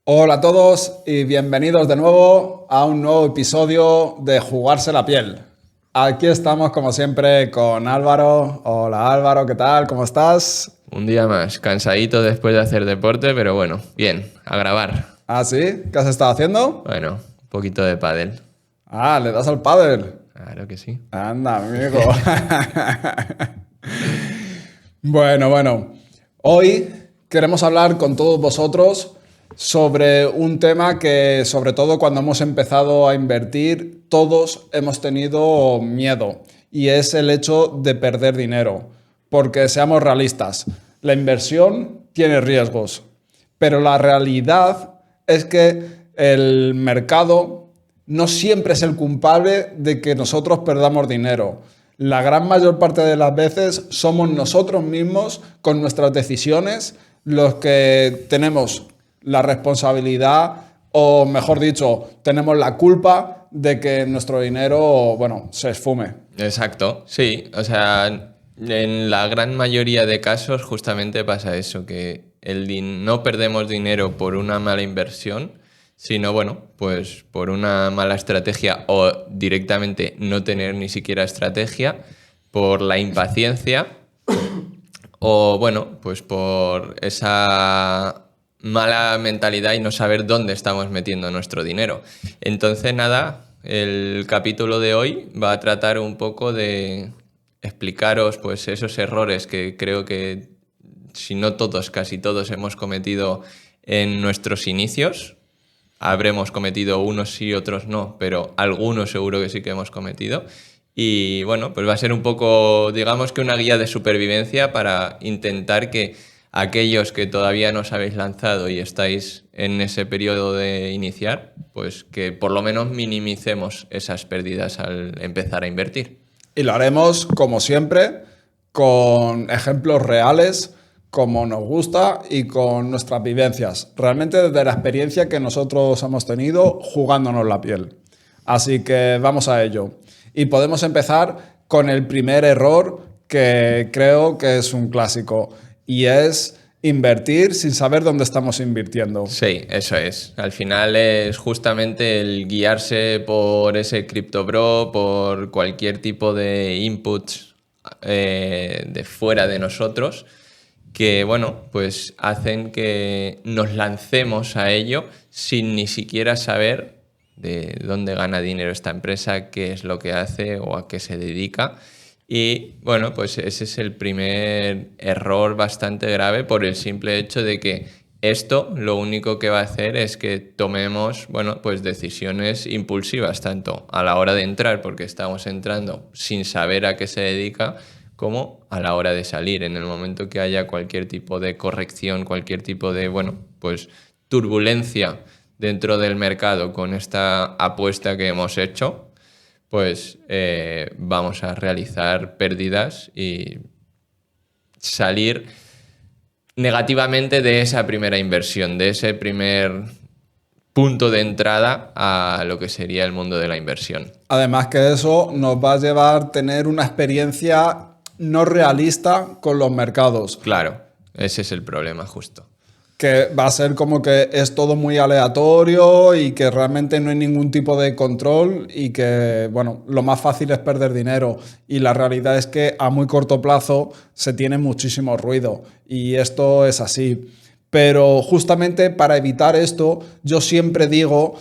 Hola a todos y bienvenidos de nuevo a un nuevo episodio de Jugarse la piel. Aquí estamos como siempre con Álvaro. Hola Álvaro, ¿qué tal? ¿Cómo estás? Un día más, cansadito después de hacer deporte, pero bueno, bien, a grabar. ¿Ah, sí? ¿Qué has estado haciendo? Bueno, un poquito de pádel. Ah, ¿le das al pádel? Claro que sí. Anda, amigo. Bueno. Hoy queremos hablar con todos vosotros sobre un tema que, sobre todo cuando hemos empezado a invertir, todos hemos tenido miedo, y es el hecho de perder dinero. Porque seamos realistas, la inversión tiene riesgos, pero la realidad es que el mercado no siempre es el culpable de que nosotros perdamos dinero. La gran mayor parte de las veces somos nosotros mismos, con nuestras decisiones, los que tenemos la responsabilidad, o mejor dicho, tenemos la culpa de que nuestro dinero, se esfume. Exacto, sí. O sea, en la gran mayoría de casos justamente pasa eso, que no perdemos dinero por una mala inversión, sino, bueno, pues por una mala estrategia o directamente no tener ni siquiera estrategia, por la impaciencia o, bueno, pues por esa mala mentalidad y no saber dónde estamos metiendo nuestro dinero. Entonces, nada, el capítulo de hoy va a tratar un poco de explicaros pues esos errores que creo que, si no todos, casi todos hemos cometido en nuestros inicios. Habremos cometido unos sí, otros no, pero algunos seguro que sí que hemos cometido. Y bueno, pues va a ser un poco, digamos que una guía de supervivencia para intentar que aquellos que todavía no os habéis lanzado y estáis en ese periodo de iniciar, pues que por lo menos minimicemos esas pérdidas al empezar a invertir. Y lo haremos, como siempre, con ejemplos reales, como nos gusta, y con nuestras vivencias. Realmente desde la experiencia que nosotros hemos tenido jugándonos la piel. Así que vamos a ello. Y podemos empezar con el primer error, que creo que es un clásico, y es invertir sin saber dónde estamos invirtiendo. Sí, eso es. Al final es justamente el guiarse por ese CryptoBro, por cualquier tipo de inputs de fuera de nosotros, que bueno, pues hacen que nos lancemos a ello sin ni siquiera saber de dónde gana dinero esta empresa, qué es lo que hace o a qué se dedica. Y bueno, pues ese es el primer error bastante grave, por el simple hecho de que esto lo único que va a hacer es que tomemos, bueno, pues decisiones impulsivas, tanto a la hora de entrar, porque estamos entrando sin saber a qué se dedica, como a la hora de salir. En el momento que haya cualquier tipo de corrección, cualquier tipo de, bueno, pues turbulencia dentro del mercado con esta apuesta que hemos hecho, pues vamos a realizar pérdidas y salir negativamente de esa primera inversión, de ese primer punto de entrada a lo que sería el mundo de la inversión. Además que eso nos va a llevar a tener una experiencia no realista con los mercados, Claro, ese es el problema justo. que va a ser como que es todo muy aleatorio y que realmente no hay ningún tipo de control, y que, bueno, lo más fácil es perder dinero, y la realidad es que a muy corto plazo se tiene muchísimo ruido, y esto es así. Pero justamente para evitar esto, yo siempre digo,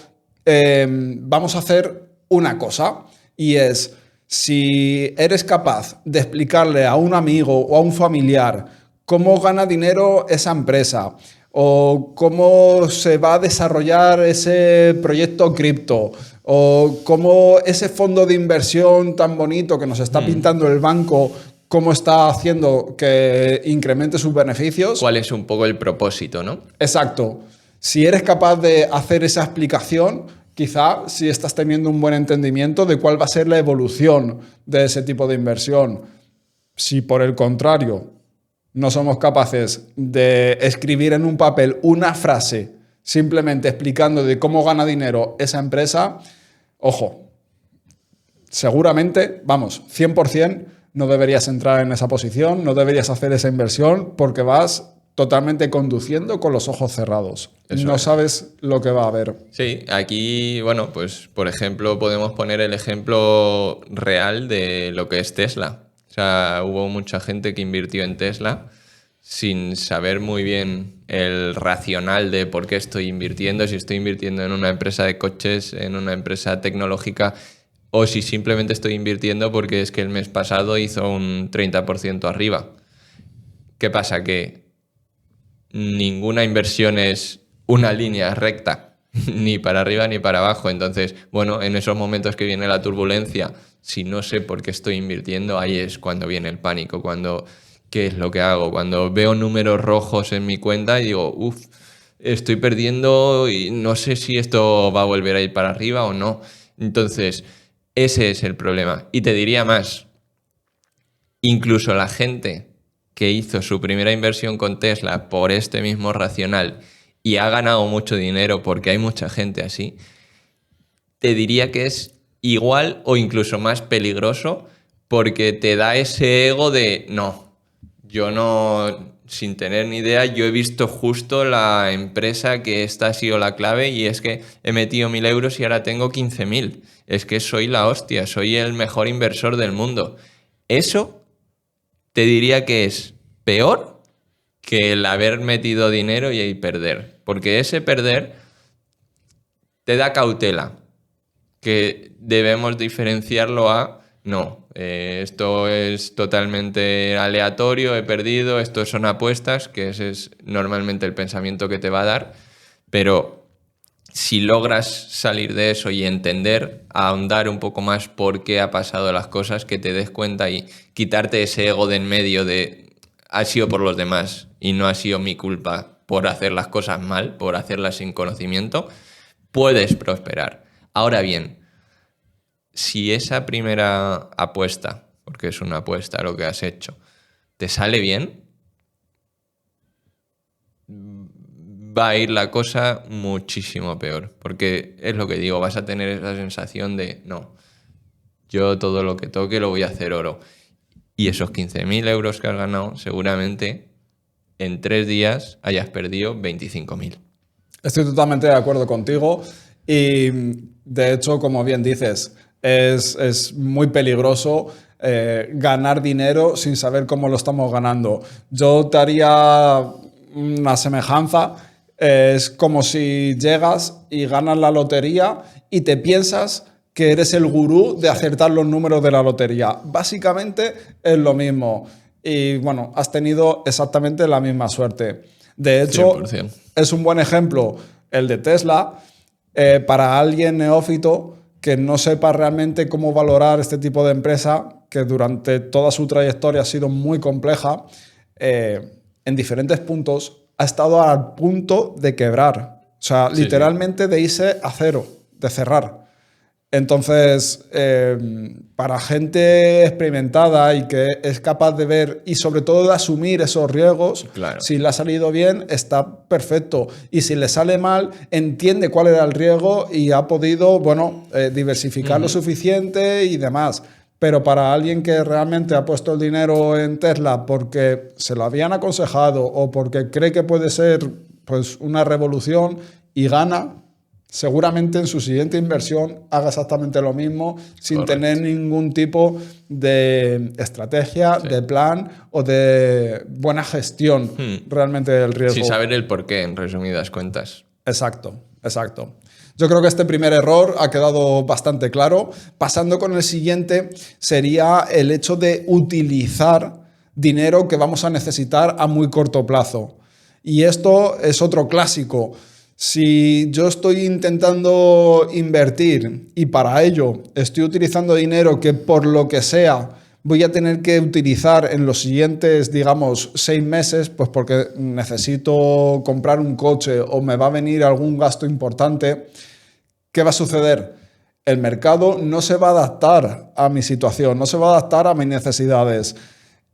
vamos a hacer una cosa, y es, si eres capaz de explicarle a un amigo o a un familiar cómo gana dinero esa empresa, o cómo se va a desarrollar ese proyecto cripto, o cómo ese fondo de inversión tan bonito que nos está pintando el banco, cómo está haciendo que incremente sus beneficios. ¿Cuál es un poco el propósito, no? Exacto. Si eres capaz de hacer esa explicación, quizá si estás teniendo un buen entendimiento de cuál va a ser la evolución de ese tipo de inversión. Si por el contrario no somos capaces de escribir en un papel una frase simplemente explicando de cómo gana dinero esa empresa, ojo, seguramente, 100%, no deberías entrar en esa posición, no deberías hacer esa inversión, porque vas totalmente conduciendo con los ojos cerrados. Eso No es. sabes lo que va a haber. Sí, aquí, bueno, pues por ejemplo podemos poner el ejemplo real de lo que es Tesla. O sea, hubo mucha gente que invirtió en Tesla sin saber muy bien el racional de por qué estoy invirtiendo, si estoy invirtiendo en una empresa de coches, en una empresa tecnológica, o si simplemente estoy invirtiendo porque es que el mes pasado hizo un 30% arriba. ¿Qué pasa? Que ninguna inversión es una línea recta, ni para arriba ni para abajo. Entonces, bueno, en esos momentos que viene la turbulencia, si no sé por qué estoy invirtiendo, ahí es cuando viene el pánico, cuando ¿qué es lo que hago? Cuando veo números rojos en mi cuenta y digo, uff, estoy perdiendo y no sé si esto va a volver a ir para arriba o no. Entonces, ese es el problema. Y te diría más, incluso la gente que hizo su primera inversión con Tesla por este mismo racional y ha ganado mucho dinero porque hay mucha gente así, te diría que es igual o incluso más peligroso porque te da ese ego de no, yo no, sin tener ni idea, yo he visto justo la empresa que esta ha sido la clave y es que he metido 1.000 euros y ahora tengo 15.000. Es que soy la hostia, soy el mejor inversor del mundo. Eso te diría que es peor que el haber metido dinero y perder. Porque ese perder te da cautela, que debemos diferenciarlo a no, esto es totalmente aleatorio, he perdido, esto son apuestas, que ese es normalmente el pensamiento que te va a dar, pero si logras salir de eso y entender, ahondar un poco más por qué ha pasado las cosas, que te des cuenta y quitarte ese ego de en medio de ha sido por los demás y no ha sido mi culpa por hacer las cosas mal, por hacerlas sin conocimiento, puedes prosperar. Ahora bien, si esa primera apuesta, porque es una apuesta lo que has hecho, te sale bien, va a ir la cosa muchísimo peor. Porque es lo que digo, vas a tener esa sensación de, no, yo todo lo que toque lo voy a hacer oro. Y esos 15.000 euros que has ganado, seguramente en 3 días hayas perdido 25.000. Estoy totalmente de acuerdo contigo y, de hecho, como bien dices, es muy peligroso ganar dinero sin saber cómo lo estamos ganando. Yo te haría una semejanza. Es como si llegas y ganas la lotería y te piensas que eres el gurú de acertar los números de la lotería. Básicamente es lo mismo. Y bueno, has tenido exactamente la misma suerte. De hecho, 100%. es un buen ejemplo el de Tesla para alguien neófito que no sepa realmente cómo valorar este tipo de empresa, que durante toda su trayectoria ha sido muy compleja, en diferentes puntos ha estado al punto de quebrar. O sea, Sí, literalmente de irse a cero, de cerrar. Entonces, para gente experimentada y que es capaz de ver y sobre todo de asumir esos riesgos, Claro. si le ha salido bien, está perfecto. Y si le sale mal, entiende cuál era el riesgo y ha podido, bueno, diversificar lo suficiente y demás. Pero para alguien que realmente ha puesto el dinero en Tesla porque se lo habían aconsejado o porque cree que puede ser pues, una revolución y gana, seguramente en su siguiente inversión haga exactamente lo mismo sin Correcto. tener ningún tipo de estrategia, de plan o de buena gestión realmente del riesgo. Sin saber el porqué, en resumidas cuentas. Exacto, exacto. Yo creo que este primer error ha quedado bastante claro. Pasando con el siguiente, sería el hecho de utilizar dinero que vamos a necesitar a muy corto plazo. Y esto es otro clásico. Si yo estoy intentando invertir y para ello estoy utilizando dinero que por lo que sea voy a tener que utilizar en los siguientes, digamos, 6 meses, pues porque necesito comprar un coche o me va a venir algún gasto importante, ¿qué va a suceder? El mercado no se va a adaptar a mi situación, no se va a adaptar a mis necesidades.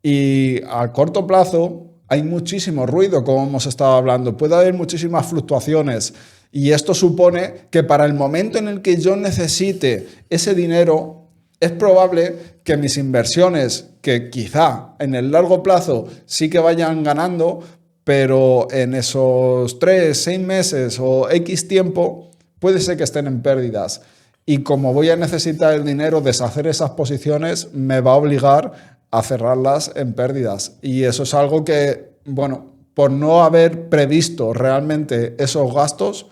Y a corto plazo hay muchísimo ruido, como hemos estado hablando. Puede haber muchísimas fluctuaciones. Y esto supone que para el momento en el que yo necesite ese dinero, es probable que mis inversiones, que quizá en el largo plazo sí que vayan ganando, pero en esos 3, 6 meses o X tiempo puede ser que estén en pérdidas. Y como voy a necesitar el dinero, deshacer esas posiciones me va a obligar a cerrarlas en pérdidas. Y eso es algo que, bueno, por no haber previsto realmente esos gastos,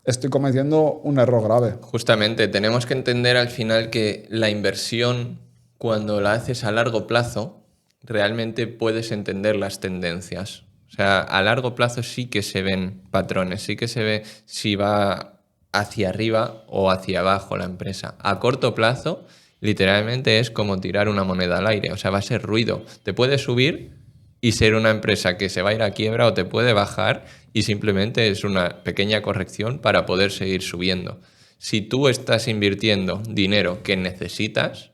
estoy cometiendo un error grave. Justamente, tenemos que entender al final que la inversión, cuando la haces a largo plazo, realmente puedes entender las tendencias. O sea, a largo plazo sí que se ven patrones, sí que se ve si va hacia arriba o hacia abajo la empresa. A corto plazo, literalmente es como tirar una moneda al aire, o sea, va a ser ruido. Te puede subir y ser una empresa que se va a ir a quiebra, o te puede bajar y simplemente es una pequeña corrección para poder seguir subiendo. Si tú estás invirtiendo dinero que necesitas,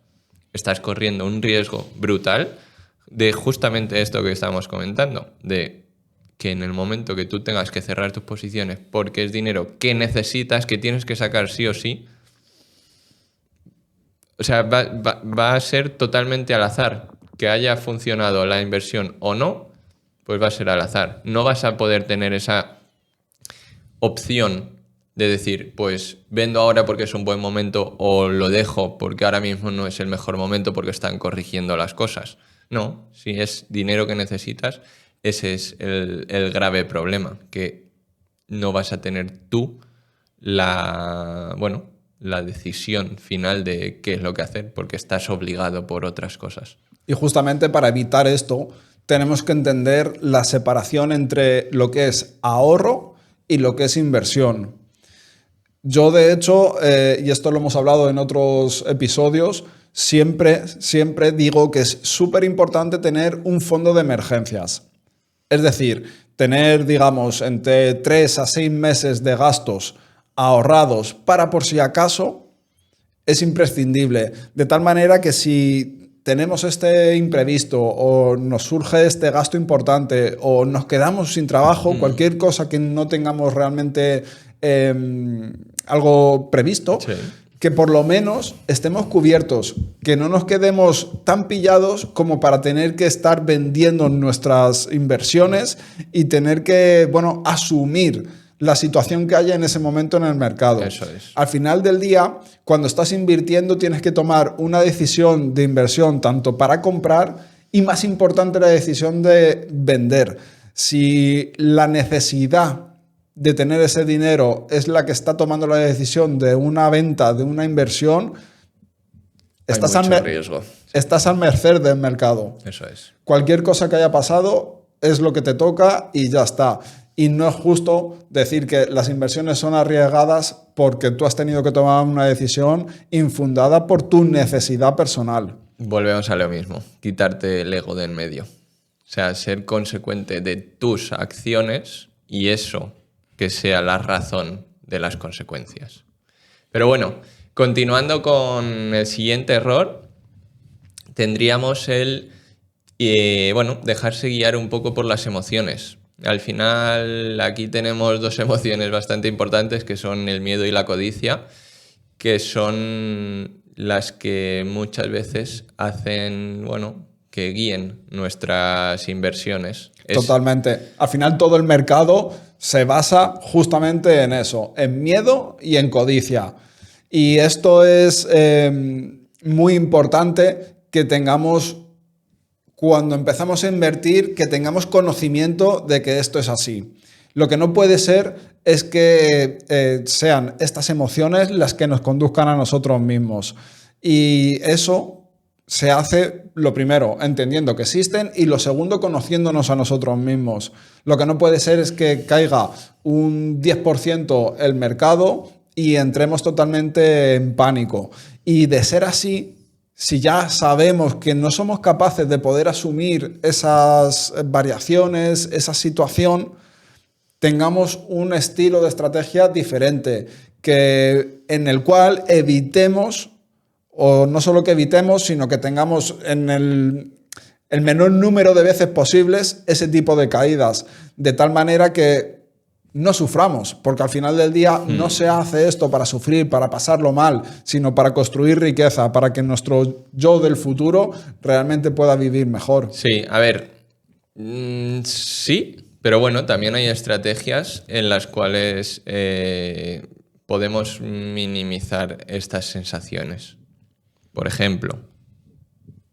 estás corriendo un riesgo brutal de justamente esto que estamos comentando, de que en el momento que tú tengas que cerrar tus posiciones porque es dinero que necesitas, que tienes que sacar sí o sí, o sea, va a ser totalmente al azar. Que haya funcionado la inversión o no, pues va a ser al azar. No vas a poder tener esa opción de decir, pues vendo ahora porque es un buen momento o lo dejo porque ahora mismo no es el mejor momento porque están corrigiendo las cosas. No, si es dinero que necesitas, ese es el grave problema, que no vas a tener tú la decisión final de qué es lo que hacer porque estás obligado por otras cosas. Y justamente para evitar esto, tenemos que entender la separación entre lo que es ahorro y lo que es inversión. Yo, de hecho, y esto lo hemos hablado en otros episodios, siempre digo que es súper importante tener un fondo de emergencias. Es decir, tener, digamos, entre 3 a 6 meses de gastos ahorrados para por si acaso es imprescindible. De tal manera que si tenemos este imprevisto o nos surge este gasto importante o nos quedamos sin trabajo, cualquier cosa que no tengamos realmente algo previsto, sí, que por lo menos estemos cubiertos, que no nos quedemos tan pillados como para tener que estar vendiendo nuestras inversiones y tener que, bueno, asumir la situación que haya en ese momento en el mercado. Eso es. Al final del día, cuando estás invirtiendo, tienes que tomar una decisión de inversión tanto para comprar y, más importante, la decisión de vender. Si la necesidad de tener ese dinero es la que está tomando la decisión de una venta, de una inversión, estás al merced del mercado. Eso es. Cualquier cosa que haya pasado es lo que te toca y ya está. Y no es justo decir que las inversiones son arriesgadas porque tú has tenido que tomar una decisión infundada por tu necesidad personal. Volvemos a lo mismo, quitarte el ego de en medio. O sea, ser consecuente de tus acciones y eso que sea la razón de las consecuencias. Pero bueno, continuando con el siguiente error, tendríamos el dejarse guiar un poco por las emociones. Al final, aquí tenemos dos emociones bastante importantes, que son el miedo y la codicia, que son las que muchas veces hacen, que guíen nuestras inversiones. Totalmente. Al final, todo el mercado se basa justamente en eso, en miedo y en codicia. Y esto es muy importante que tengamos, cuando empezamos a invertir, que tengamos conocimiento de que esto es así. Lo que no puede ser es que sean estas emociones las que nos conduzcan a nosotros mismos. Y eso se hace, lo primero, entendiendo que existen, y lo segundo, conociéndonos a nosotros mismos. Lo que no puede ser es que caiga un 10% el mercado y entremos totalmente en pánico. Y de ser así, si ya sabemos que no somos capaces de poder asumir esas variaciones, esa situación, tengamos un estilo de estrategia diferente, en el cual evitemos, o no solo que evitemos, sino que tengamos en el menor número de veces posibles ese tipo de caídas, de tal manera que no suframos, porque al final del día no se hace esto para sufrir, para pasarlo mal, sino para construir riqueza, para que nuestro yo del futuro realmente pueda vivir mejor. Sí, a ver, Sí, pero bueno, también hay estrategias en las cuales podemos minimizar estas sensaciones. Por ejemplo,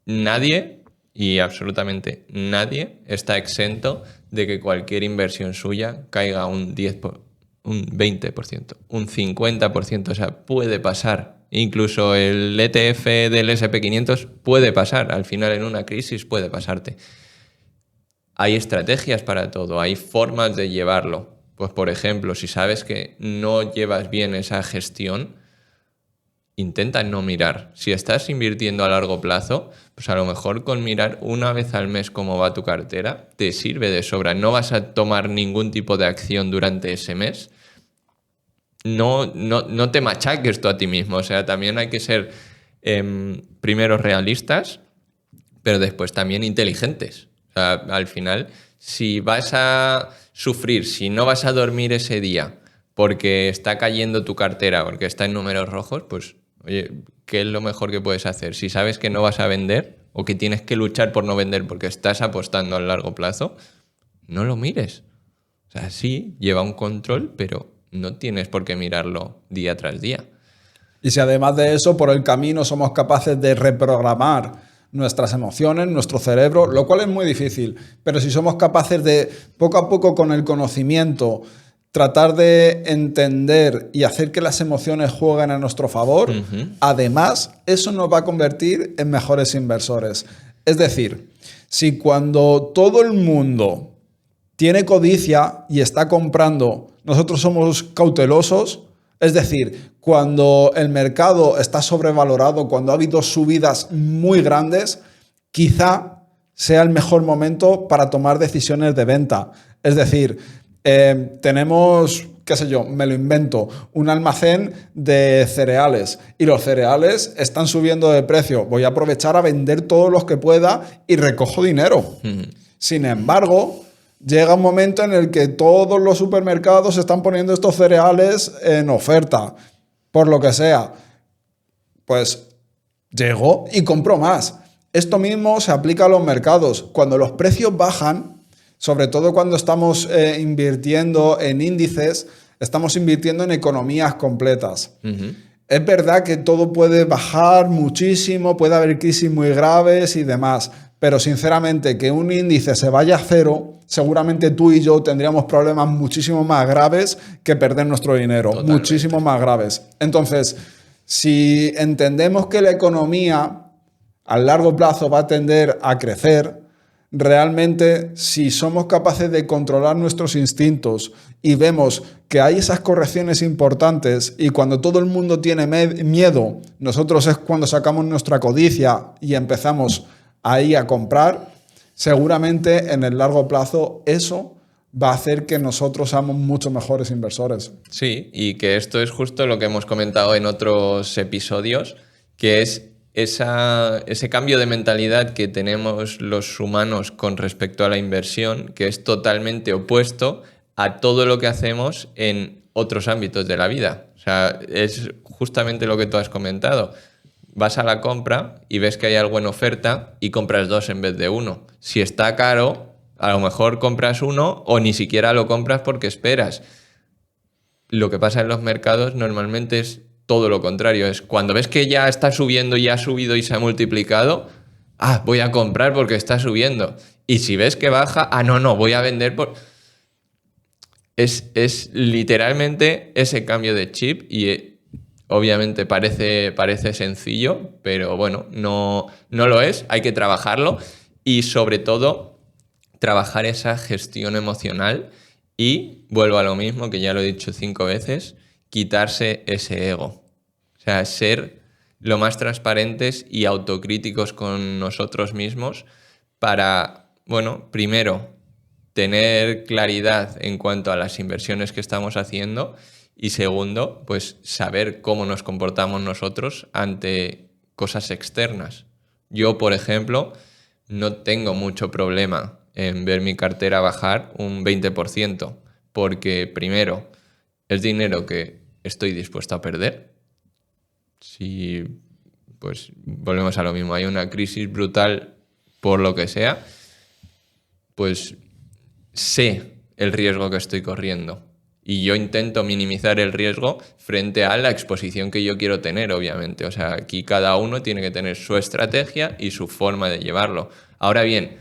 nadie, y absolutamente nadie, está exento de que cualquier inversión suya caiga un 10%, un 20%, un 50%. O sea, puede pasar. Incluso el ETF del SP500 puede pasar. Al final, en una crisis puede pasarte. Hay estrategias para todo, hay formas de llevarlo. Pues, por ejemplo, si sabes que no llevas bien esa gestión, intenta no mirar. Si estás invirtiendo a largo plazo, pues a lo mejor con mirar una vez al mes cómo va tu cartera, te sirve de sobra. No vas a tomar ningún tipo de acción durante ese mes. No te machaques tú a ti mismo. O sea, también hay que ser primero realistas, pero después también inteligentes. O sea, al final, si vas a sufrir, si no vas a dormir ese día porque está cayendo tu cartera, porque está en números rojos, pues, oye, ¿qué es lo mejor que puedes hacer? Si sabes que no vas a vender o que tienes que luchar por no vender porque estás apostando a largo plazo, no lo mires. O sea, sí, lleva un control, pero no tienes por qué mirarlo día tras día. Y si además de eso, por el camino somos capaces de reprogramar nuestras emociones, nuestro cerebro, lo cual es muy difícil, pero si somos capaces de, poco a poco, con el conocimiento, tratar de entender y hacer que las emociones jueguen a nuestro favor, además, eso nos va a convertir en mejores inversores. Es decir, si cuando todo el mundo tiene codicia y está comprando, nosotros somos cautelosos, es decir, cuando el mercado está sobrevalorado, cuando ha habido subidas muy grandes, quizá sea el mejor momento para tomar decisiones de venta. Es decir, tenemos, qué sé yo, me lo invento, un almacén de cereales y los cereales están subiendo de precio. Voy a aprovechar a vender todos los que pueda y recojo dinero. Sin embargo, llega un momento en el que todos los supermercados están poniendo estos cereales en oferta, por lo que sea. Pues llego y compro más. Esto mismo se aplica a los mercados. Cuando los precios bajan, sobre todo cuando estamos invirtiendo en índices, estamos invirtiendo en economías completas. Es verdad que todo puede bajar muchísimo, puede haber crisis muy graves y demás, pero sinceramente que un índice se vaya a cero, seguramente tú y yo tendríamos problemas muchísimo más graves que perder nuestro dinero. Totalmente. Muchísimo más graves. Entonces, si entendemos que la economía a largo plazo va a tender a crecer, realmente si somos capaces de controlar nuestros instintos y vemos que hay esas correcciones importantes y cuando todo el mundo tiene miedo, nosotros es cuando sacamos nuestra codicia y empezamos ahí a comprar, seguramente en el largo plazo eso va a hacer que nosotros seamos mucho mejores inversores. Sí, y que esto es justo lo que hemos comentado en otros episodios, que es ese cambio de mentalidad que tenemos los humanos con respecto a la inversión, que es totalmente opuesto a todo lo que hacemos en otros ámbitos de la vida. O sea, es justamente lo que tú has comentado. Vas a la compra y ves que hay algo en oferta y compras dos en vez de uno. Si está caro, a lo mejor compras uno o ni siquiera lo compras porque esperas. Lo que pasa en los mercados normalmente es todo lo contrario. Es cuando ves que ya está subiendo y ha subido y se ha multiplicado, voy a comprar porque está subiendo. Y si ves que baja, no, voy a vender por... Es literalmente ese cambio de chip y obviamente parece sencillo, pero bueno, no lo es. Hay que trabajarlo y sobre todo trabajar esa gestión emocional y, vuelvo a lo mismo, que ya lo he dicho 5 veces, quitarse ese ego. O sea, ser lo más transparentes y autocríticos con nosotros mismos para, bueno, primero, tener claridad en cuanto a las inversiones que estamos haciendo y segundo, pues saber cómo nos comportamos nosotros ante cosas externas. Yo, por ejemplo, no tengo mucho problema en ver mi cartera bajar un 20%, porque primero, es dinero que estoy dispuesto a perder. Si, pues volvemos a lo mismo, hay una crisis brutal por lo que sea, pues sé el riesgo que estoy corriendo. Y yo intento minimizar el riesgo frente a la exposición que yo quiero tener, obviamente. O sea, aquí cada uno tiene que tener su estrategia y su forma de llevarlo. Ahora bien,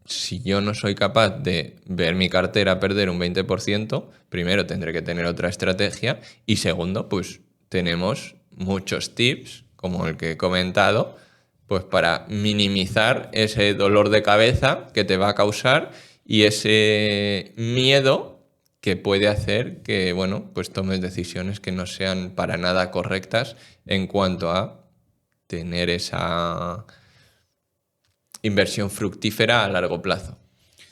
si yo no soy capaz de ver mi cartera perder un 20%, primero tendré que tener otra estrategia y segundo, pues tenemos muchos tips, como el que he comentado, pues para minimizar ese dolor de cabeza que te va a causar y ese miedo que puede hacer que, bueno, pues tomes decisiones que no sean para nada correctas en cuanto a tener esa inversión fructífera a largo plazo.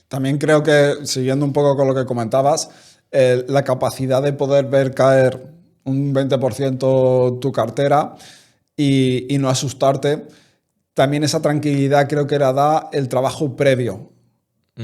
También creo que, siguiendo un poco con lo que comentabas, la capacidad de poder ver caer un 20% tu cartera y no asustarte, también esa tranquilidad creo que la da el trabajo previo.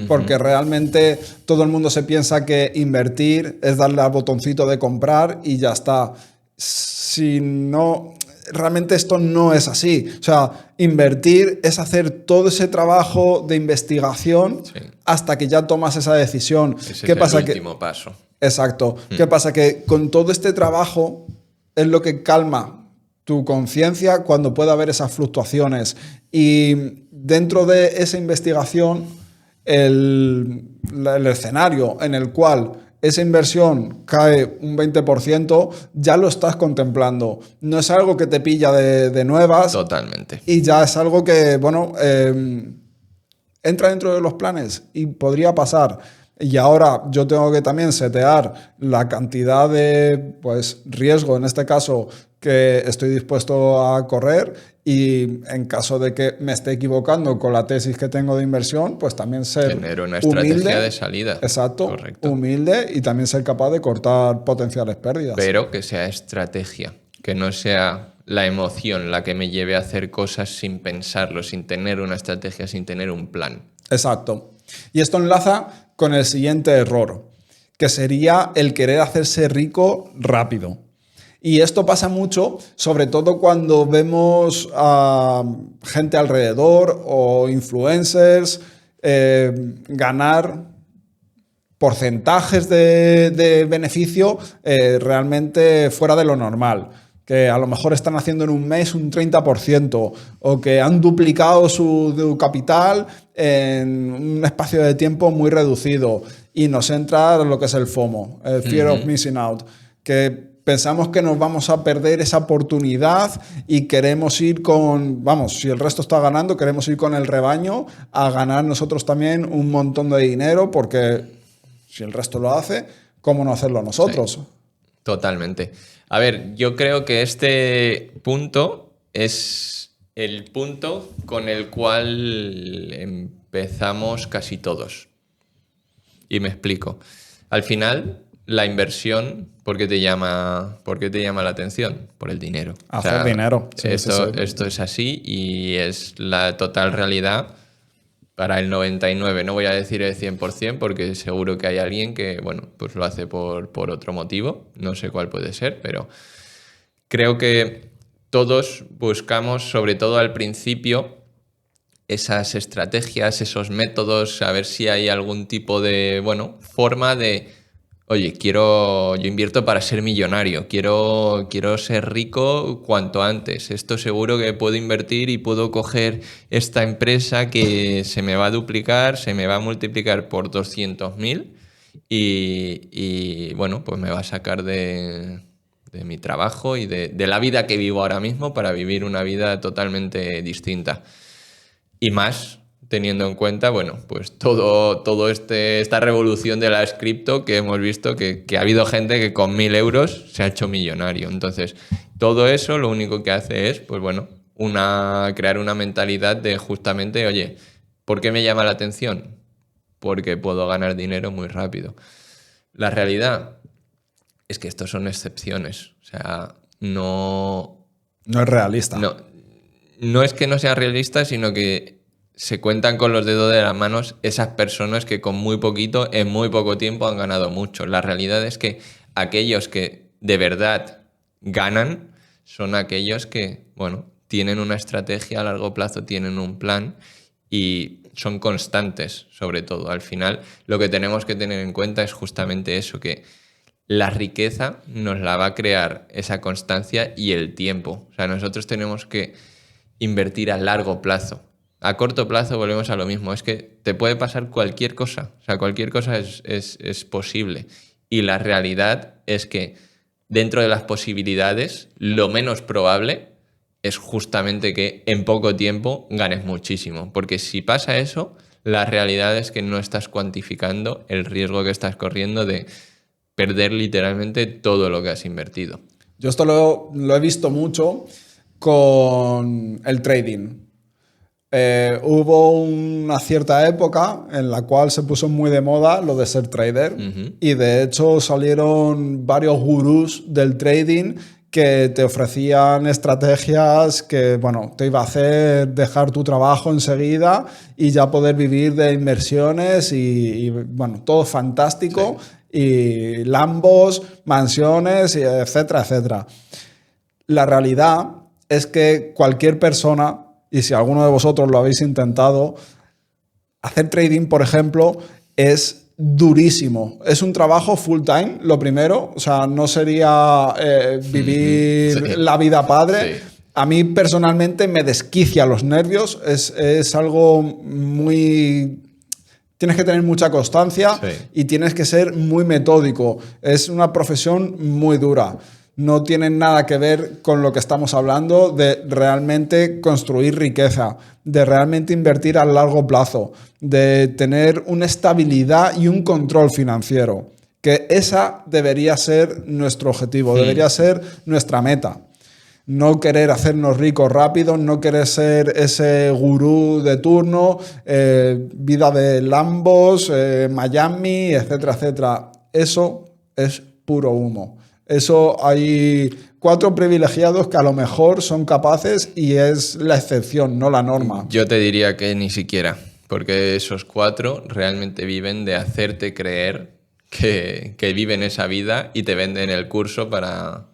Porque realmente todo el mundo se piensa que invertir es darle al botoncito de comprar y ya está. Si no, realmente esto no es así. O sea, invertir es hacer todo ese trabajo de investigación hasta que ya tomas esa decisión. Ese ¿Qué es pasa? El último paso. Exacto. ¿Qué pasa? Que con todo este trabajo es lo que calma tu conciencia cuando pueda haber esas fluctuaciones. Y dentro de esa investigación, el escenario en el cual esa inversión cae un 20%, ya lo estás contemplando. No es algo que te pilla de nuevas. Totalmente. Y ya es algo que, bueno, entra dentro de los planes y podría pasar. Y ahora yo tengo que también setear la cantidad de, pues, riesgo, en este caso, que estoy dispuesto a correr, y en caso de que me esté equivocando con la tesis que tengo de inversión, pues también ser tener una estrategia humilde, de salida. exacto, Correcto. humilde, y también ser capaz de cortar potenciales pérdidas. Pero que sea estrategia, que no sea la emoción la que me lleve a hacer cosas sin pensarlo, sin tener una estrategia, sin tener un plan. Exacto. Y esto enlaza con el siguiente error, que sería el querer hacerse rico rápido. Y esto pasa mucho, sobre todo cuando vemos a gente alrededor o influencers ganar porcentajes de beneficio realmente fuera de lo normal. Que a lo mejor están haciendo en un mes un 30% o que han duplicado su capital en un espacio de tiempo muy reducido. Y nos entra lo que es el FOMO, el Fear of Missing Out, que pensamos que nos vamos a perder esa oportunidad y queremos ir con, vamos, si el resto está ganando, queremos ir con el rebaño a ganar nosotros también un montón de dinero, porque si el resto lo hace, ¿cómo no hacerlo nosotros? Sí, totalmente. A ver, yo creo que este punto es el punto con el cual empezamos casi todos. Y me explico. Al final, la inversión, ¿por qué te llama la atención? Por el dinero. Hacer dinero. Sí, esto es así y es la total realidad para el 99%. No voy a decir el 100% porque seguro que hay alguien que, bueno, pues lo hace por otro motivo. No sé cuál puede ser, pero creo que todos buscamos, sobre todo al principio, esas estrategias, esos métodos, a ver si hay algún tipo de, bueno, forma de, oye, yo invierto para ser millonario, quiero ser rico cuanto antes. Esto seguro que puedo invertir y puedo coger esta empresa que se me va a duplicar, se me va a multiplicar por 200.000 y bueno, pues me va a sacar de mi trabajo y de la vida que vivo ahora mismo para vivir una vida totalmente distinta. Y más teniendo en cuenta, bueno, pues esta revolución de las cripto que hemos visto que ha habido gente que con 1.000 euros se ha hecho millonario. Entonces, todo eso lo único que hace es, pues bueno, crear una mentalidad de justamente, oye, ¿por qué me llama la atención? Porque puedo ganar dinero muy rápido. La realidad es que estos son excepciones. O sea, no es realista. No es que no sea realista, sino que se cuentan con los dedos de las manos esas personas que con muy poquito, en muy poco tiempo han ganado mucho. La realidad es que aquellos que de verdad ganan son aquellos que, bueno, tienen una estrategia a largo plazo, tienen un plan y son constantes, sobre todo. Al final, lo que tenemos que tener en cuenta es justamente eso, que la riqueza nos la va a crear esa constancia y el tiempo. O sea, nosotros tenemos que invertir a largo plazo. A corto plazo volvemos a lo mismo. Es que te puede pasar cualquier cosa. O sea, cualquier cosa es posible. Y la realidad es que dentro de las posibilidades, lo menos probable es justamente que en poco tiempo ganes muchísimo. Porque si pasa eso, la realidad es que no estás cuantificando el riesgo que estás corriendo de perder literalmente todo lo que has invertido. Yo esto lo he visto mucho con el trading. Hubo una cierta época en la cual se puso muy de moda lo de ser trader. Y de hecho salieron varios gurús del trading que te ofrecían estrategias que, bueno, te iba a hacer dejar tu trabajo enseguida y ya poder vivir de inversiones y bueno, todo fantástico. Sí. Y Lambos, mansiones, etcétera, etcétera. La realidad es que cualquier persona, y si alguno de vosotros lo habéis intentado, hacer trading, por ejemplo, es durísimo. Es un trabajo full time, lo primero. O sea, no sería vivir la vida padre. Sí. A mí personalmente me desquicia los nervios. Es algo muy... Tienes que tener mucha constancia y tienes que ser muy metódico. Es una profesión muy dura. No tiene nada que ver con lo que estamos hablando de realmente construir riqueza, de realmente invertir a largo plazo, de tener una estabilidad y un control financiero. Que esa debería ser nuestro objetivo, debería ser nuestra meta. No querer hacernos ricos rápido, no querer ser ese gurú de turno, vida de Lambos, Miami, etcétera, etcétera. Eso es puro humo. Eso hay 4 privilegiados que a lo mejor son capaces y es la excepción, no la norma. Yo te diría que ni siquiera, porque esos 4 realmente viven de hacerte creer que viven esa vida y te venden el curso para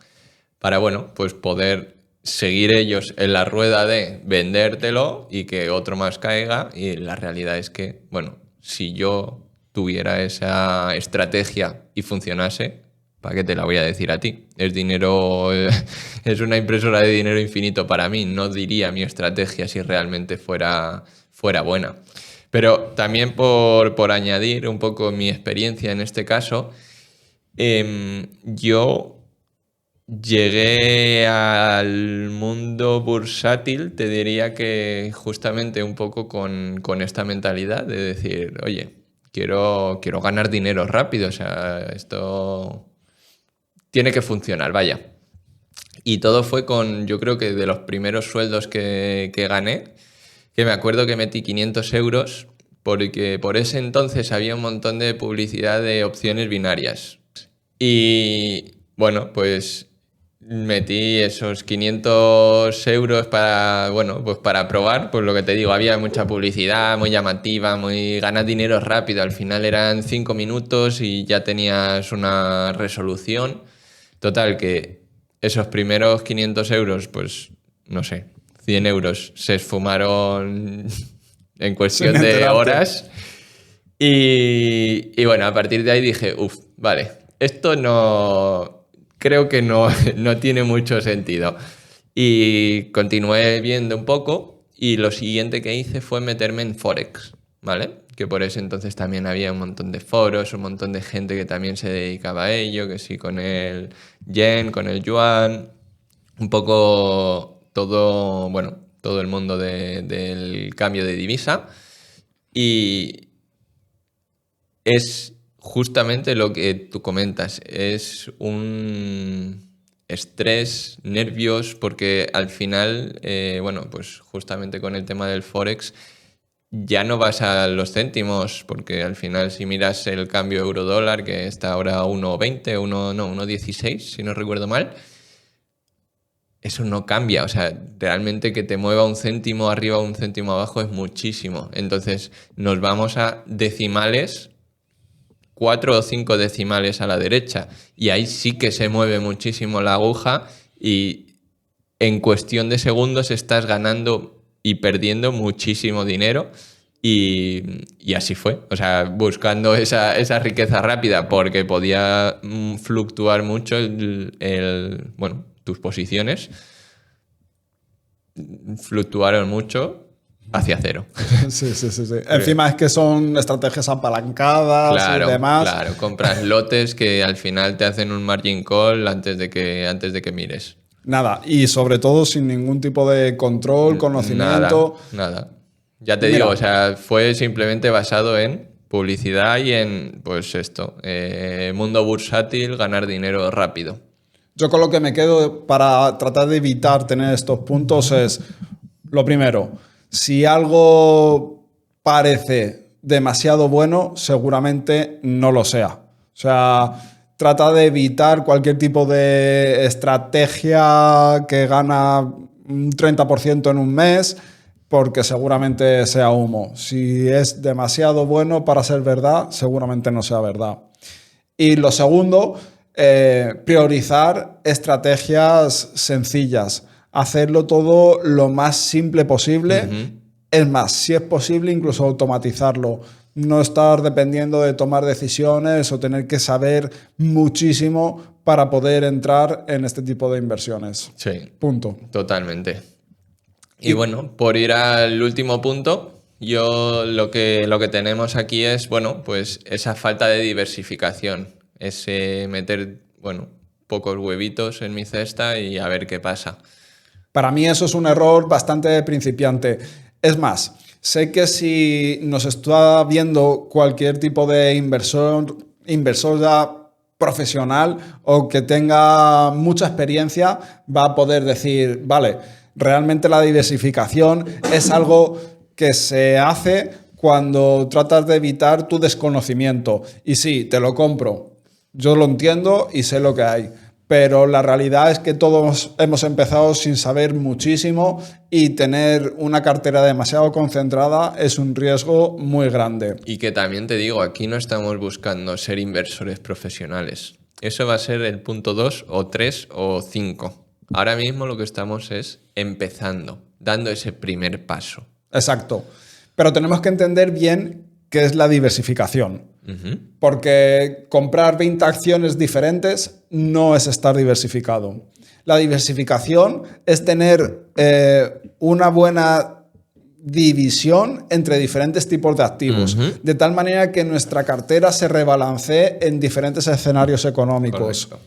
bueno, pues poder seguir ellos en la rueda de vendértelo y que otro más caiga. Y la realidad es que, bueno, si yo tuviera esa estrategia y funcionase, ¿para qué te la voy a decir a ti? Es dinero, es una impresora de dinero infinito para mí. No diría mi estrategia si realmente fuera buena. Pero también por añadir un poco mi experiencia en este caso, yo llegué al mundo bursátil, te diría que justamente un poco con esta mentalidad de decir, oye, quiero ganar dinero rápido, o sea, esto tiene que funcionar, vaya. Y todo fue yo creo que de los primeros sueldos que gané, que me acuerdo que metí 500 euros porque por ese entonces había un montón de publicidad de opciones binarias. Y bueno, pues metí esos 500 euros para, bueno, pues para probar, pues lo que te digo, había mucha publicidad, muy llamativa, muy ganar dinero rápido. Al final eran 5 minutos y ya tenías una resolución. Total, que esos primeros 500 euros, pues no sé, 100 euros se esfumaron en cuestión de horas. Y bueno, a partir de ahí dije, vale, esto no... Creo que no tiene mucho sentido. Y continué viendo un poco y lo siguiente que hice fue meterme en Forex, ¿vale? Que por ese entonces también había un montón de foros, un montón de gente que también se dedicaba a ello, que sí, con el yen, con el yuan, un poco todo, bueno, todo el mundo del cambio de divisa. Y es justamente lo que tú comentas, es un estrés, nervios, porque al final, bueno, pues justamente con el tema del Forex ya no vas a los céntimos, porque al final si miras el cambio euro-dólar, que está ahora 1,20, 1,16, si no recuerdo mal, eso no cambia, o sea, realmente que te mueva un céntimo arriba o un céntimo abajo es muchísimo. Entonces nos vamos a decimales, 4 o 5 decimales a la derecha, y ahí sí que se mueve muchísimo la aguja y en cuestión de segundos estás ganando y perdiendo muchísimo dinero Y así fue. O sea, buscando esa riqueza rápida porque podía fluctuar mucho bueno, tus posiciones fluctuaron mucho hacia cero. Sí. Encima es que son estrategias apalancadas y demás. Claro, compras lotes que al final te hacen un margin call antes de que mires. Nada, y sobre todo sin ningún tipo de control, conocimiento. Nada. Ya te digo, o sea, fue simplemente basado en publicidad y en, pues esto, mundo bursátil, ganar dinero rápido. Yo con lo que me quedo para tratar de evitar tener estos puntos es, lo primero, si algo parece demasiado bueno, seguramente no lo sea. O sea, trata de evitar cualquier tipo de estrategia que gana un 30% en un mes, porque seguramente sea humo. Si es demasiado bueno para ser verdad, seguramente no sea verdad. Y lo segundo, priorizar estrategias sencillas, hacerlo todo lo más simple posible. Es más, si es posible, incluso automatizarlo. No estar dependiendo de tomar decisiones o tener que saber muchísimo para poder entrar en este tipo de inversiones. Sí. Punto. Totalmente. Y bueno, por ir al último punto, lo que tenemos aquí es, bueno, pues esa falta de diversificación. Ese meter, bueno, pocos huevitos en mi cesta y a ver qué pasa. Para mí eso es un error bastante principiante. Es más, sé que si nos está viendo cualquier tipo de inversor ya profesional o que tenga mucha experiencia, va a poder decir, vale, realmente la diversificación es algo que se hace cuando tratas de evitar tu desconocimiento. Y sí, te lo compro. Yo lo entiendo y sé lo que hay. Pero la realidad es que todos hemos empezado sin saber muchísimo y tener una cartera demasiado concentrada es un riesgo muy grande. Y que también te digo, aquí no estamos buscando ser inversores profesionales. Eso va a ser el punto 2 o 3 o 5. Ahora mismo lo que estamos es empezando, dando ese primer paso. Exacto. Pero tenemos que entender bien qué es la diversificación. Porque comprar 20 acciones diferentes no es estar diversificado. La diversificación es tener una buena división entre diferentes tipos de activos, de tal manera que nuestra cartera se rebalancee en diferentes escenarios económicos. Correcto.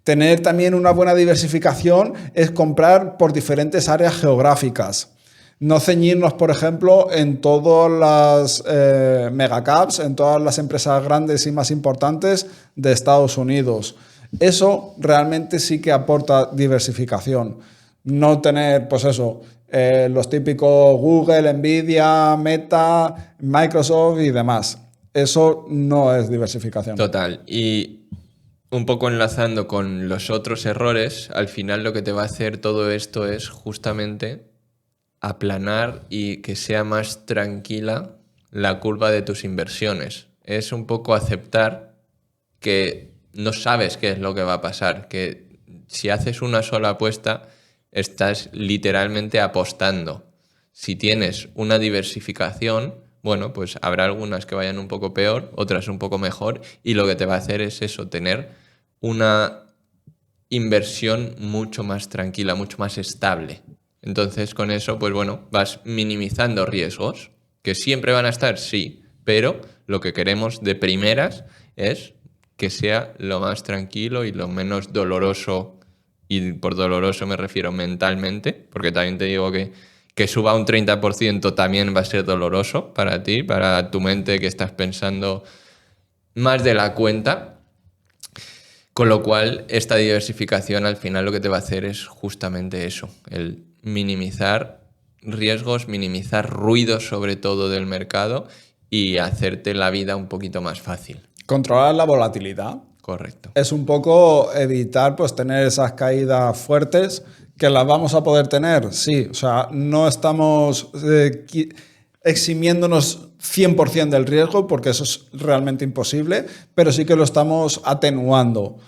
Tener también una buena diversificación es comprar por diferentes áreas geográficas. No ceñirnos, por ejemplo, en todas las megacaps, en todas las empresas grandes y más importantes de Estados Unidos. Eso realmente sí que aporta diversificación. No tener, pues eso, los típicos Google, Nvidia, Meta, Microsoft y demás. Eso no es diversificación. Total. Y un poco enlazando con los otros errores, al final lo que te va a hacer todo esto es justamente aplanar y que sea más tranquila la curva de tus inversiones. Es un poco aceptar que no sabes qué es lo que va a pasar, que si haces una sola apuesta estás literalmente apostando. Si tienes una diversificación, bueno, pues habrá algunas que vayan un poco peor, otras un poco mejor, y lo que te va a hacer es eso, tener una inversión mucho más tranquila, mucho más estable. Entonces, con eso, pues bueno, vas minimizando riesgos, que siempre van a estar, sí, pero lo que queremos de primeras es que sea lo más tranquilo y lo menos doloroso, y por doloroso me refiero mentalmente, porque también te digo que suba un 30% también va a ser doloroso para ti, para tu mente que estás pensando más de la cuenta. Con lo cual, esta diversificación al final lo que te va a hacer es justamente eso, el minimizar riesgos, minimizar ruidos sobre todo del mercado y hacerte la vida un poquito más fácil. Controlar la volatilidad. Correcto. Es un poco evitar pues tener esas caídas fuertes que las vamos a poder tener, sí. O sea, no estamos eximiéndonos 100% del riesgo porque eso es realmente imposible, pero sí que lo estamos atenuando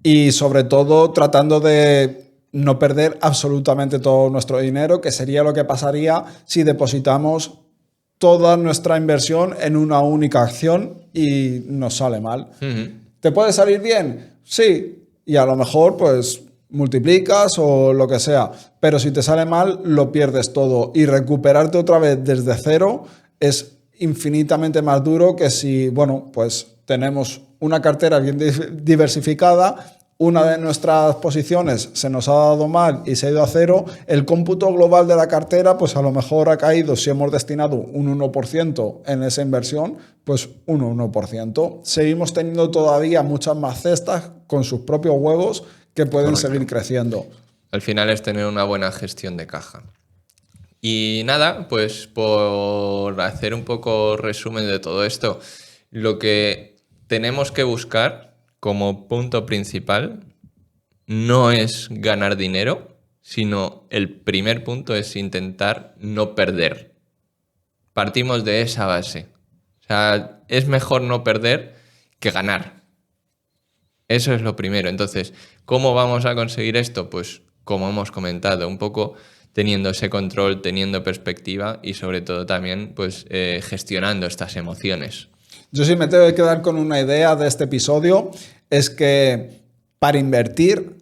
y sobre todo tratando de no perder absolutamente todo nuestro dinero, que sería lo que pasaría si depositamos toda nuestra inversión en una única acción y nos sale mal. ¿Te puede salir bien? Sí, y a lo mejor pues multiplicas o lo que sea, pero si te sale mal lo pierdes todo y recuperarte otra vez desde cero es infinitamente más duro que si, bueno, pues tenemos una cartera bien diversificada, una de nuestras posiciones se nos ha dado mal y se ha ido a cero, el cómputo global de la cartera pues a lo mejor ha caído, si hemos destinado un 1% en esa inversión, pues un 1%. Seguimos teniendo todavía muchas más cestas con sus propios huevos que pueden seguir creciendo. Al final es tener una buena gestión de caja. Y nada, pues por hacer un poco resumen de todo esto, lo que tenemos que buscar como punto principal no es ganar dinero, sino el primer punto es intentar no perder. Partimos de esa base. O sea, es mejor no perder que ganar. Eso es lo primero. Entonces, ¿cómo vamos a conseguir esto? Pues como hemos comentado, un poco teniendo ese control, teniendo perspectiva y sobre todo también pues gestionando estas emociones. Yo sí me tengo que quedar con una idea de este episodio, es que para invertir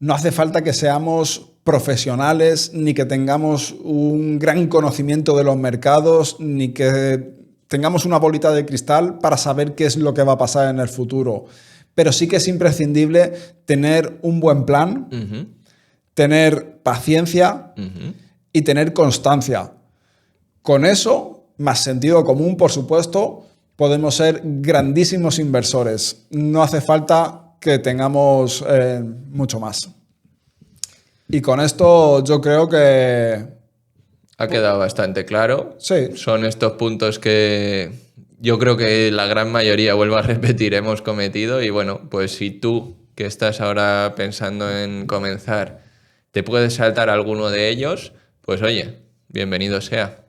no hace falta que seamos profesionales, ni que tengamos un gran conocimiento de los mercados, ni que tengamos una bolita de cristal para saber qué es lo que va a pasar en el futuro. Pero sí que es imprescindible tener un buen plan, tener paciencia y tener constancia. Con eso, más sentido común, por supuesto, podemos ser grandísimos inversores. No hace falta que tengamos mucho más. Y con esto yo creo que... Ha quedado bastante claro. Sí. Son estos puntos que yo creo que la gran mayoría, vuelvo a repetir, hemos cometido. Y bueno, pues si tú, que estás ahora pensando en comenzar, te puedes saltar alguno de ellos, pues oye, bienvenido sea.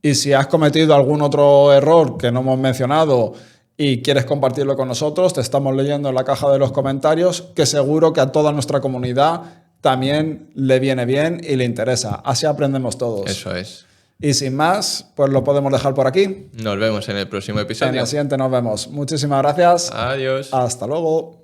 Y si has cometido algún otro error que no hemos mencionado y quieres compartirlo con nosotros, te estamos leyendo en la caja de los comentarios, que seguro que a toda nuestra comunidad también le viene bien y le interesa. Así aprendemos todos. Eso es. Y sin más, pues lo podemos dejar por aquí. Nos vemos en el próximo episodio. En el siguiente nos vemos. Muchísimas gracias. Adiós. Hasta luego.